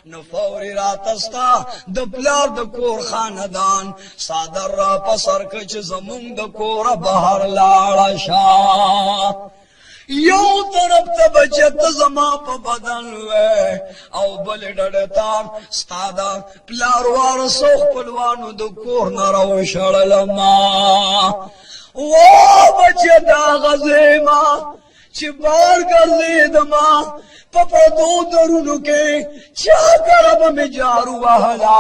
न फौरी रातस्ता द प्लार द कोर खानदान सादर रा पसर कच जमुंग द कोर बाहर लाड़ा शाह यो तरफ तब बचत जमा प बदन हुए औ बल डड़ता स्तादा प्लारवार सोख पलवानु दो कोर न रो शड़लमा वो बचे दा गजेमा चिबार कर दे दमा पपा दो दरुनु के चा करब में जारू वहला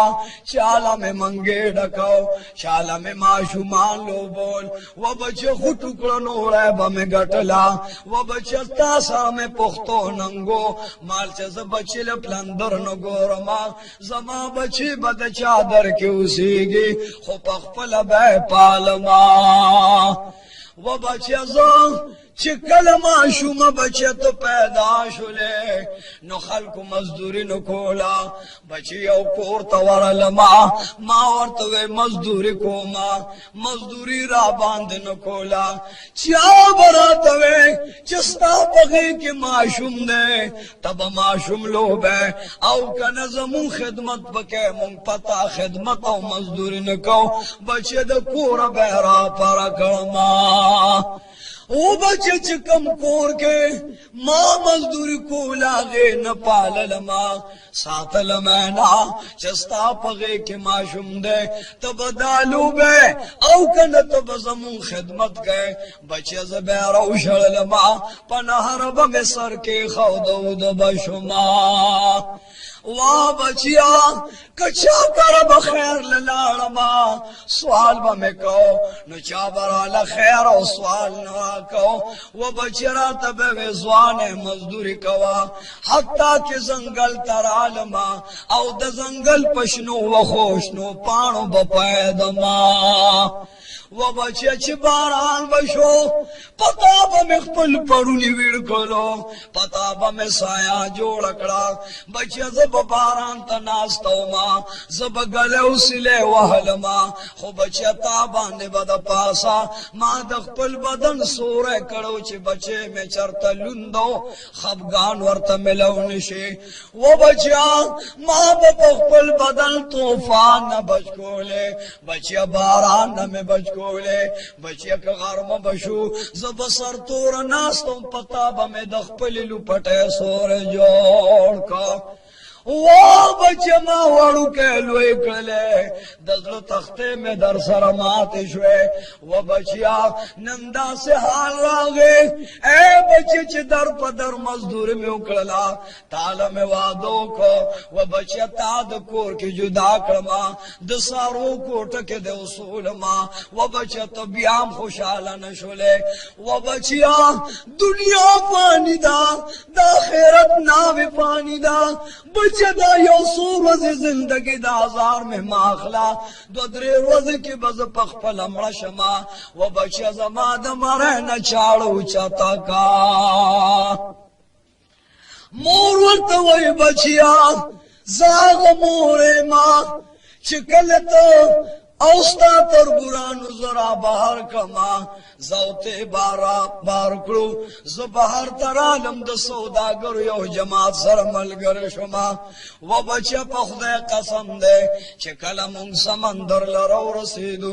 चाला में मंगे डकाओ चाला में माशुमान लो बोल वो बच्चे खुटुकड़नो रैब में गटला वो बच्चे तासा में पुख्तो नंगो माल से बच्चे प्लंदर न गोरमा जमा बच्चे बद चादर के उसीगी खो पखपल बे पालमा वो बच्चे चिकल माशूम बचे तो पैदाश ले नो खल्कु मजदूरी नो कोला बचिया कोर तवर लमा माँ और तवे मजदूरी को माँ मजदूरी रा बांध न कोला चा बरा तवे चस्ता पगे के माशूम दे तब माशूम लो बे औ का नजमू खिदमत बके मुंग पता खिदमत औ मजदूरी न को बचे द कोर बहरा पर करमा ओ बच्चे चिकम कोर के माँ मजदूरी को लागे न पालल माँ सातल मैना चस्ता पगे के माशुम दे तब दालू बे औ कन तब जमू खिदमत गए बच्चे जबेरा उछल माँ पनहर बगे सर के खौदो बशुमा वाह बचिया कचा कर बखैर ललाड़मा सवाल बमे कहो न चाबरा लखैर और सवाल न कहो वो बचरा तब वे जवान मजदूरी कवा हत्ता के जंगल तरालमा औ द जंगल पशनो व खोशनो पाणो बपैदमा वो बच्चे चिबारान बशो पताब में खपल पड़ूनी वीड़ करो पताब में साया जोड़कड़ा बच्चे जब बारान तनास्तो माँ जब गले उसिले वहलमा खो बच्चे ताबान ने बद पासा माँ दखपल बदन सोरे कड़ो चे बच्चे में चरता लुंदो खबगान वर्त मिलौनिशे वो बच्चा माँ बखपल बदन तूफान न बचकोले बच्चे बारान न में बचको बचिया का गारमा बशु जब सर तोर नास्तों पता बमे दखपली लुपटे सोर जोड़ का वो बच्चे माँ वाड़ू के लोए कले दजलो तख्ते में दर सरमाते शुए वो बचिया नंदा से हाल रागे ए बच्चे चे दर पदर मजदूर में उकड़ला ताला में वादों को वो बच्चे ताद कोर की जुदा करमा दसारों कोट के दे उसूल माँ वो बच्चे तो बियाम खुशाला न शुले वो बचिया दुनिया पानी दा खैरत नावे पानी दा जदा यो सूरज जिंदगी दाजार में माखला दोदरे रोज के बज पखपल अमड़ा शमा वो बच्चा जमा दमरे न चाड़ू चाता का मोर वक्त वही बचिया जाग मोरे माँ चिकल तो औस्ता तर बुरान जरा बाहर कमा जाते बारा बार करो ज बाहर तरालम the Saudagar yo Jamaat sir मलगर शुमा व बच्चा पखदे कसम दे चिकल मुंग समंदर लरो रसीदू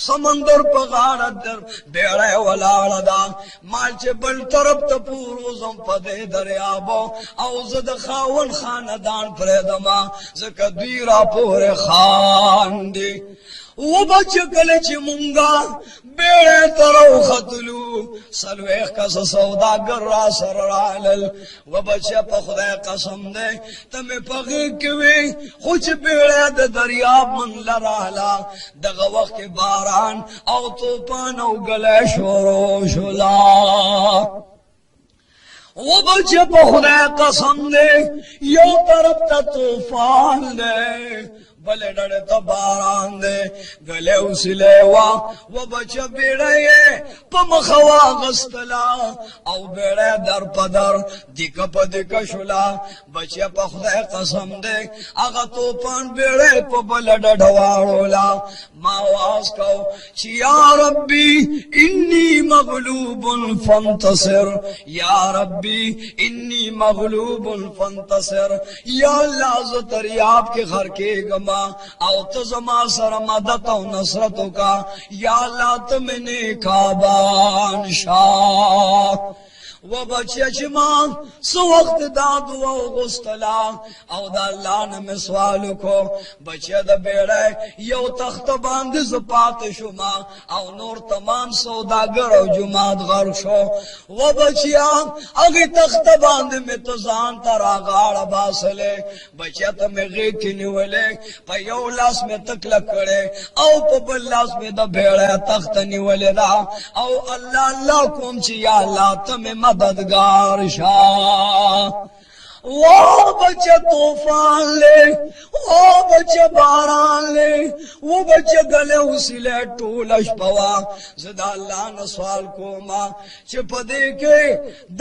समंदर पगाड़ दर बेड़े वलाड़ दा मालचे बल तरफ त पूर्वजम पदे दरियाबो औजद खावन खानदान प्रेदमा जक दीरा पूरे खान दी वो बच्चे गले चिमुंगा बेड़े तरव खतलू सलवेख का सौदागर रा सररालल वो बच्चे पखदे कसम दे तमे पगे किवे कुछ बेड़े द दरियाब मन लराला दगा वक्त के बारान औ तूफान औ गले शोरो शुला वो बच्चे पखदे कसम दे यो तरफ ता तूफान दे भले डरे तो बारान दे गले उसिले वा वो बच्चा बेड़े पमखवा गस्तला औ बेड़े दर पदर दिक पदिक शुला बच्चा पखदे कसम दे आगा तूफान बेड़े प बल डढवाड़ोला मावास को या रब्बी इन्नी मगलूबुन फंतसिर या रब्बी इन्नी मगलूबुन फंतसिर या अल्लाह जो दरियाब के घर के गमा आओ तो जमा सर मदद और नसरतों का या अल्लाह तुमने काबान शाह वो बच्चे चिमान सो वक्त दादू गुस्तला औ दालान में सवाल को बच्चे द बेड़े यो तख्त बांध जपात शुमा औ नूर तमाम सौदागर और जुमात घर शो वो बच्चिया अगे तख्त बांध में तो जान तारा गाड़ बासले बच्चे तो में गे की निवले पयो लास में तक लकड़े औ पबलास में द बेड़े तख्त निवले दा औ अल्लाह अल्लाह कुम ची या अल्लाह तुम्हें मददगार शाह वो बच्चे तूफान ले वो बच्चे बारान ले वो बच्चे गले उसिले टूलश पवा जदा अल्लाह न सवाल को मां चिपदे के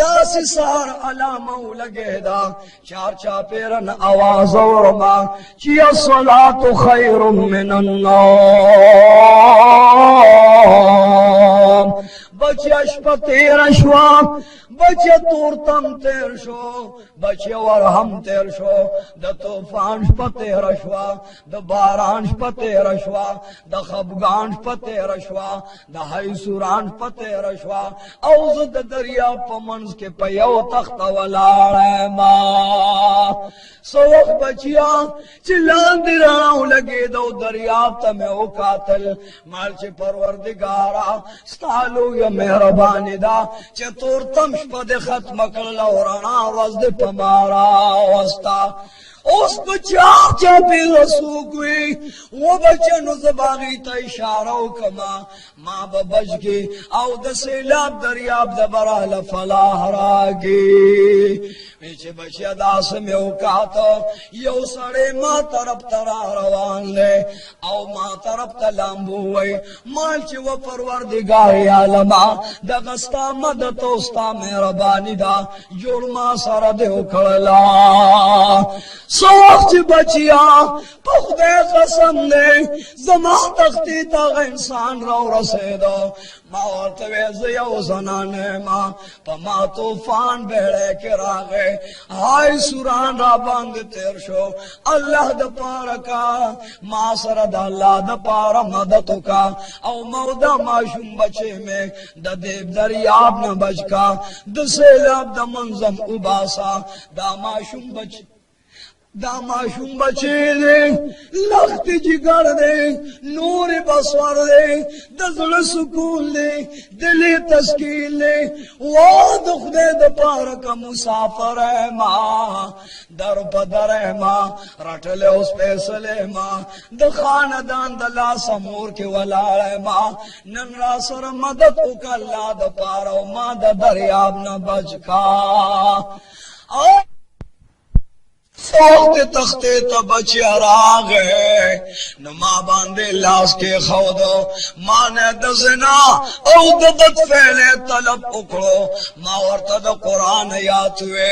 दास सार अलामा लगे दा चार चापेरन आवाज और मां चिया सलातु खैरुम मिनन नाम बच्चे अशपतेर अशवा बच्चे तूरतम तेर शो बच्चे वरहम तेर शो द तूफान पतेर अशवा द बारान पतेर अशवा द खबगान पतेर अशवा द हैसुरान पतेर अशवा औज द दरिया पमंस के पयो तख्त वलाड़ मा सोख बचिया चिल्लान दिराऊ लगे दो दरिया तमे ओ कातल मालचे परवरदिगारा स्तालो या मेहरबानी दा चतुर्थम पद खत्म कर लौराना वजद पमारा वस्ता उस बच्चा चापे रसूकुई वो बच्चा नुजबागी ता इशारा कमा माँ बज के आओ दसेलाब दरियाब दबरा लफलाह रागी पीछे बच्चा दास में उका तो यो सड़े माँ तरफ तरा रवान ले आओ माँ तरफ तलाम्बू वही मालची वो परवरदिगार आलमा दगस्ता मदतोस्ता मेहरबानी दा जुर्मा सारा दे उखड़ला सोच बचिया पखदे कसम ने जमा तख्ती तक इंसान रो रसे दो मावत वेज़यो ज़नाने माँ पमा तूफान बेड़े के रागे हाय सुरान रा बंद तेर शो अल्लाह द पार का माँ सरद अल्लाह द पार मदद का औ मौदा माशूम बचे में द देव दरियाब न बच का द सेलाब द मंजम उबासा द माशूम बच दामाशुम बचे दे लख्त जिगर दे नूर बसवर दे दजल सुकून दे दिले तस्कील दे वो दुख दे द पार का मुसाफर है माँ दर पदर है माँ रटले उस फैसले माँ द खानदान दला समूर के वलाड़ है माँ नन्रा सर मदद उकल्ला द पारो माँ द दरियाब न बच का सोते तख्ते तो बचिया रागे न माँ बांधे लाश के खोदो माने दजना औ दबत फैले तलब उकड़ो माँ वर्ता द कुरान याद हुए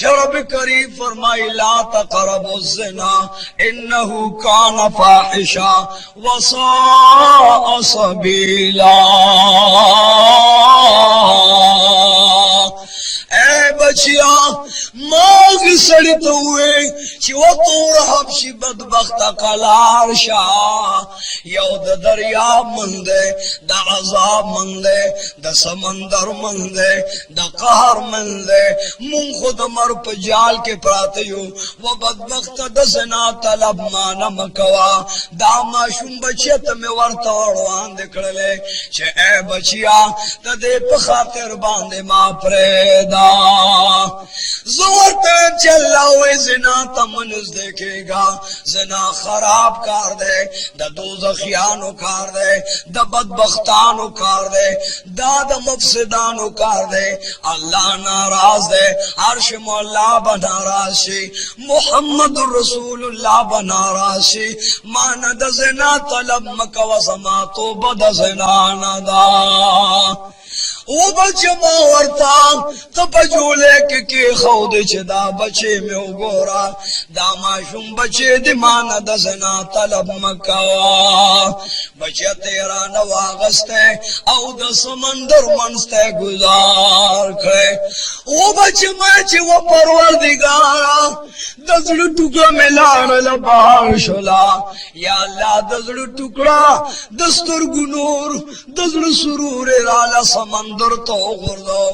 शरब करी फरमाई ला तकरबु ज़िना इन्नहु कान फाहिशा वसा सबीला। ए बचिया माग सड़ित हुए वो तोर हबशी बदबख्त कलार शाह यौद दरिया मंदे द अजाब मंदे द समंदर मंदे द कहर मंदे मुंग खुद मर जाल के प्रातयु वो बदबख्त दसना तलब माना मकवा दामा शुम बचियत में वर्तवान दिखड़ले छे ए बचिया तदे पखातिर बांधे मा प्रेदा जोर ते चला हुए जना तमनुस देखेगा जना खराब कर दे द दोज़खियान उकार दे द बदबख्तान उकार दे दाद मुफसिदान उकार दे अल्लाह नाराज दे अर्श मौला बना राशि मोहम्मद रसूलुल्लाह बना राशि माना द जना तलब मकवा समा तो बद जना नदा ओ बच्चे मावरता तो बजूले के खौद चदा बच्चे में उगोरा दामाशुम बच्चे दिमान दसना तलब मकवा बच्चे तेरा नवागस्ते औ द समंदर मनस्ते गुजार करे ओ बच्चे मैचे वो परवरदिगारा दजड़ टुकड़ा में लान लबार शोला या अल्लाह दजड़ टुकड़ा दस्तुर गुनूर दजड़ सुरूर राला समंदर तो गुर्दो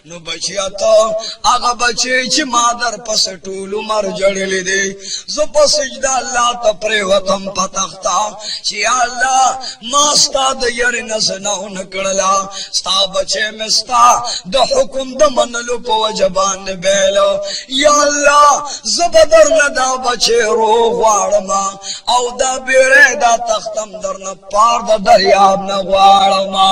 नु बचिया तो आगा बचे च मादर पस टूलू मर जड़ले दे जो पसजदा अल्लाह त प्रेवतम पतखता ची अल्लाह मास्ता द यर नसना नकड़ला स्ता बचे में स्ता द हुकुम द मनलो पो जबान बेलो या अल्लाह जबदर नदा बचे रो वाड़मा औ दा बेरे दा तख्तम दर न पार द दरियाब न वाड़मा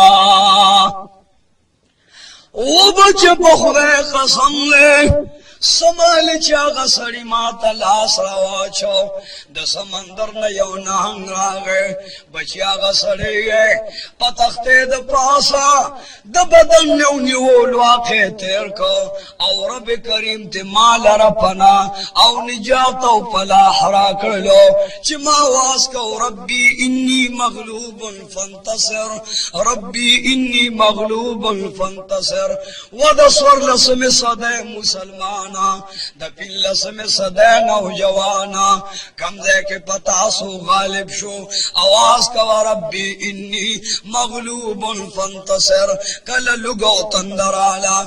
ओ बच्चे बहुरे कसम ले समाल चागा सड़ी माता लास रवा छो द समंदर न यौ नहंग रागे बचिया गा सड़ी गए पतखते द पासा द बदन न्यू न्यू लवाखे तेर को और रब करीम ते माल रपना और निजात पला हरा कर लो चिमा वास को रब्बी इन्नी मगलूबुन फंतसिर रब्बी इन्नी मगलूबुन फंतसिर वद स्वर लसम सदे मुसलमान द पिल्लस में सदै नौजवाना कमजे के पता सो गालिब शो आवाज का रब्बी इन्नी मगलूबुन फंतसिर कल लुगो तंदराला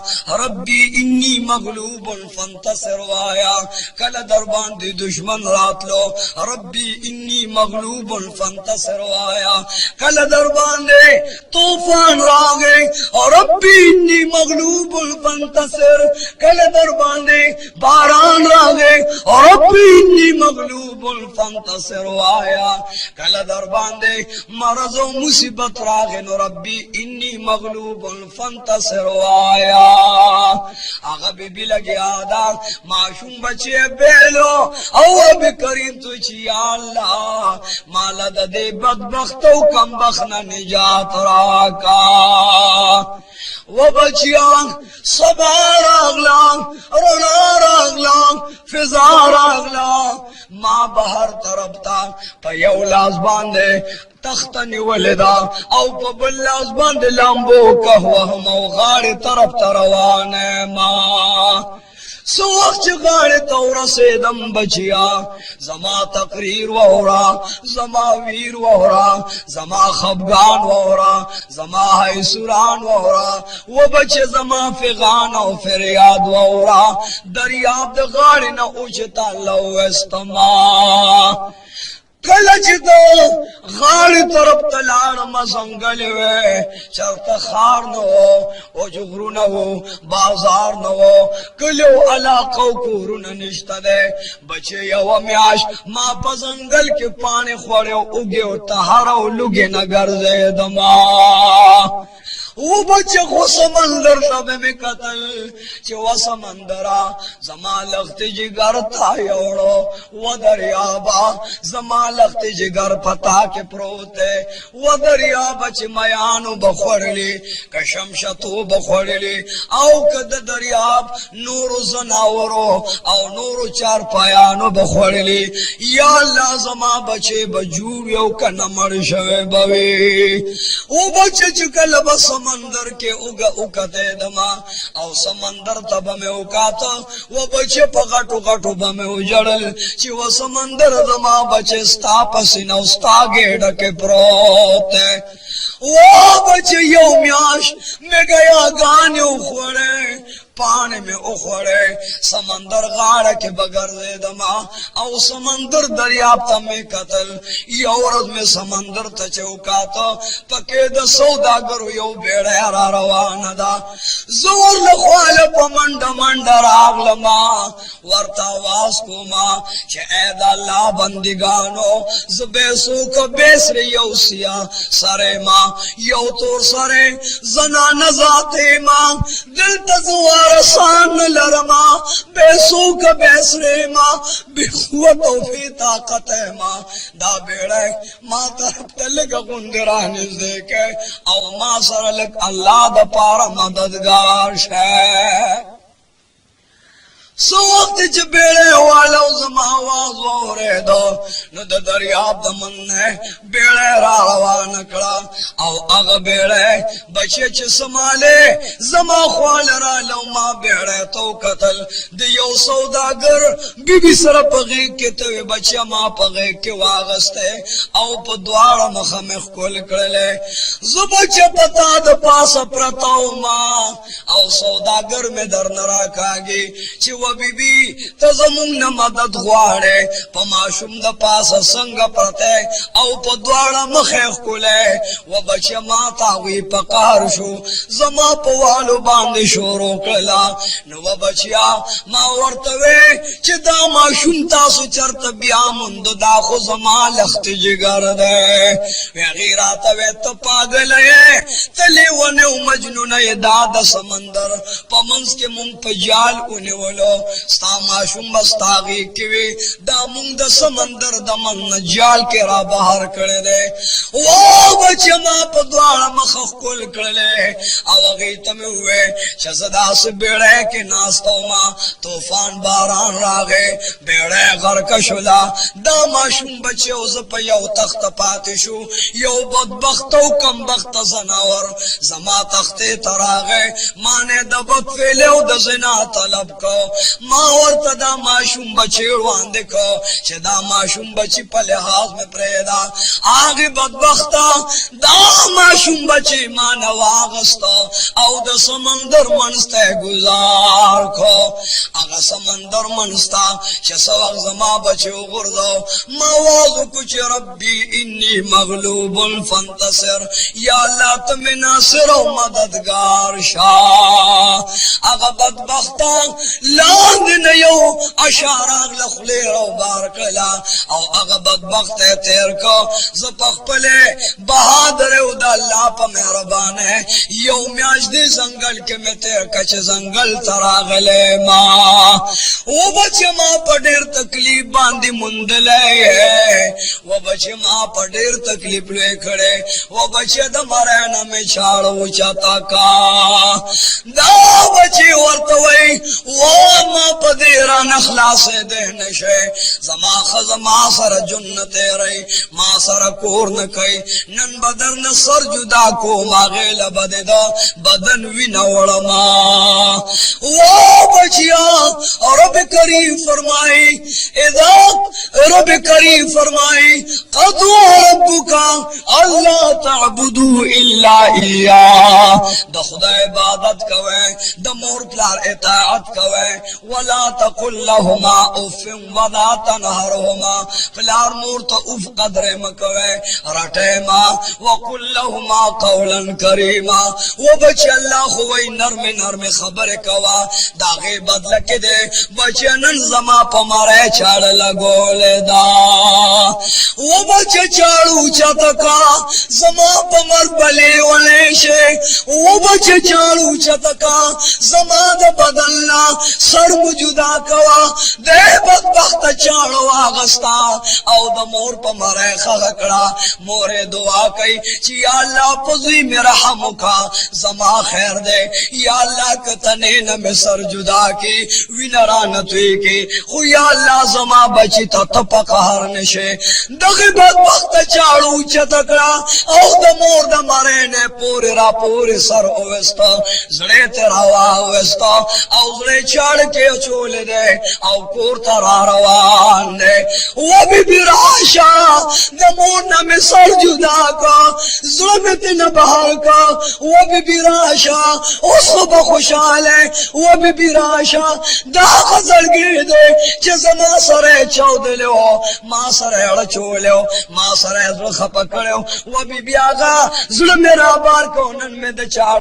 रब्बी इन्नी मगलूबुन फंतसिर वाया कल दरबान दी दुश्मन रात लो रब्बी इन्नी मगलूबुन फंतसिर वाया कल दरबान दे तूफान रागे और रब्बी इन्नी मगलूबुन फंतसिर कल दरबान बारान रागे और रब्बी इन्नी मगलूबुन फंतसिर आया कल दरबान दे मरज़ो मुसीबत रागे नो रब्बी इन्नी मगलूबुन फंतसिर आया आगा बीबी लगे आदा माशूम बचे बेलो और भी करीम तुझी अल्लाह माला दे बदबख्तो कम बखना निजात राका वो बचिया सबार अगलांग रोनार अगलांग फिजार अगलांग माँ बाहर तरफता पयौलाज बांधे तख्तनी वलदा औ पबल्लाज बांधे लंबो कहवा हम गाड़ी तरफ तरवाने माँ सो वक्त गाड़े तौरा से दम बचिया जमा तकरीर वोरा जमा वीर वोरा जमा खबगान वोरा जमा हैसुरान वोरा वो बचे जमा फिगान और फरियाद वोरा दरियाब द गाड़ी न उचता लो इस्तेमा कलच दो गाड़ी तरफ तलाड़ मजंगल वे चरत खार न हो ओ जुगरू न हो बाजार न हो कलो अलाको कोरु न निश्ता दे बचे यव म्याश माँ पजंगल के पानी खोड़े उगे तहारा लुगे न गर्जे दमा वो बच्चे को समंदर तब में कतल चे वो समंदरा जमा लगते जिगर था योड़ो वो दरियाबा जमा लगते जिगर पता के प्रोते वो दरियाबा चे मयानु बखोरली कशम शतु बखोरली आओ कद दरियाब नूरु जनावरो आओ नूरु चार पायानो बखोरली या अल्लाह जमा बचे बजूर यो का नमर शवे बवे वो बच्चे चुकल बस समंदर के उगते दमा और समंदर तब में उकाता वो बच्चे पकाटो काटो बमे उजड़ल ची वो समंदर दमा बचे स्ता पसीना उस्ता गेड़ के प्रोते वो बच्चे यो म्याश में गया गाने उखड़े पानी में उखड़े समंदर गाड़ के बगर दे दमा और समंदर दरियाफ्ता में कतल ये औरत में समंदर तचौका तो पके द सौदागर यो बेड़े हरा रवाना दा जोर लखवाल पमंड मंडर आग लमा वर्ता वास को मां चे ऐदा ला बंदिगानो जबेसु को बेसरे यौसिया सरे मां यो तोर सरे जना नजाते मां दिल तजुआ रसान लरमा बेसूक बेसरे मां बिखुवत फी ताकत है मां दा बेड़े मां तरफ तलक गुंदरा निजे के औ मां सरलक अल्लाह द पारा मददगार है सो वक्त च बेड़े वालों जमा आवाज हो रे दो न द दरियाब दमन ने बेड़े रावा नकड़ा औ अग बेड़े बचे च समाले जमा ख्वाल रा लमा बेड़े तो कतल दियो सौदागर बीबी सर पगे के ते बच्चा मां पगे के वागस्ते औ प द्वार मख में खोल करले जुबच पता द पास प्रताओ मां औ सौदागर में दर नरा कागे च बीबी तजमुंग न मदद गुआड़े पमाशुम द पास संग प्रते औ पद्वाड़ा मखे खुले व बचे माता हुई पकार शो जमा पवालो बांध शोरो कला न व बचिया मा वर्तवे चिदा माशुम तासु चरत बिया मुंद दाखो जमा लख्त जिगर दे वगैरह तवे तो पागल है तले वने मजनून ये दाद समंदर पमंस के मुंह पे जाल उने वलो स्ता माशुम बस्तागी किवी दामुंग द समंदर दमन जाल के रा बाहर करे दे वो बच्चे मां पद्वाड़ा मख कुल करले आवगे तमे हुए शसदा से बेड़े के नास्तों मां तूफान बारान रागे बेड़े घर कशुला दा माशुम बच्चे उस पयो तख्त पातिशु यो बदबख्तो कम बख्त जनावर जमा तख्ते तरागे माने दबत फेले द जना तलब को मां और तदा माशुम बचेड़वान देखो छदा माशुम बची पले हाथ में प्रेदा आगे बदबख्ता दा माशुम बची मानवागस्ता औ द समंदर मनस्ते गुजार को आगा समंदर मनस्ता छसवाग जमा बचे गुरदो मवाज कुछ रब्बी इन्नी मगलूबुन फंतसिर या अल्लाह तुम नासिर व मददगार शाह आगा बदबख्ता लांग नयो अशाराग लखले रो बार कला औ अग बदबख्त तेर को जपख पले बहादुर उदा अल्लाह प मेहरबान है यो म्याज दे जंगल के में तेर कच जंगल तरागले मां वो बच्चे मां पडेर तकलीफ बांधी मुंदले है वो बच्चे मां पडेर तकलीफ ले खड़े वो बच्चे द मरना में छाड़ो चाता का दा बच्चे वर्तवई वो मां पदेरा नखला से देने शे जमा खजमा सर जुन्नते रही मां सर कोर न कई नन बदर न सर जुदा को मागे लबदे दो बदन विनवड़ मां वो बचिया और रब करीम फरमाई इदा रब करीम फरमाई कदू रब्बुका अल्लाह तअबुदू इल्ला इया द खुदा इबादत कवे द मोर प्लार इताअत कवे वला तकुल लहुमा उफ वला तनहरहुमा प्लार मोर तो उफ कदरे मकवे रटे मा वकुल लहुमा कौलन करीमा वो बच्चे अल्लाह हुई नरम नरम खबर कवा दागे बदल के दे बच्चे नन जमा पमारे छाड़ लगोले दा वो बच्चे चाड़ू चतका जमा पमर बले वाले नशे वो बचे चालू चतका जमाद बदलना सर जुदा कवा दे बदबख्त चाड़ो आगस्ता औ द मोर प मरे खलकड़ा मोरे दुआ कई ची या अल्लाह पुजी मेरा हमका जमा खैर दे या अल्लाह के तने न में सर जुदा की विनरा नतुई की खु या अल्लाह जमा बची तो तपक हर नशे दगे बदबख्त चाड़ू चतकड़ा औ द मोर द मरे ने पूरे रा पूरे सर ओवेस्ता जड़े तेरा वा ओवेस्ता औ जड़े चाड़ के चोले दे औ कोर तरा रवान दे वो भी बिराशा द मोर न में सर जुदा का जुल्मत न बहाल का वो भी बिराशा उस सुबह खुशहाल है वो भी बिराशा दा खजल गिर दे जमा सरे चौदह लो मां सरे अड़ चोलो मां सरे खपकड़ो वो भी ब्यागा जुल्म मेरा बार को नन में द चाड़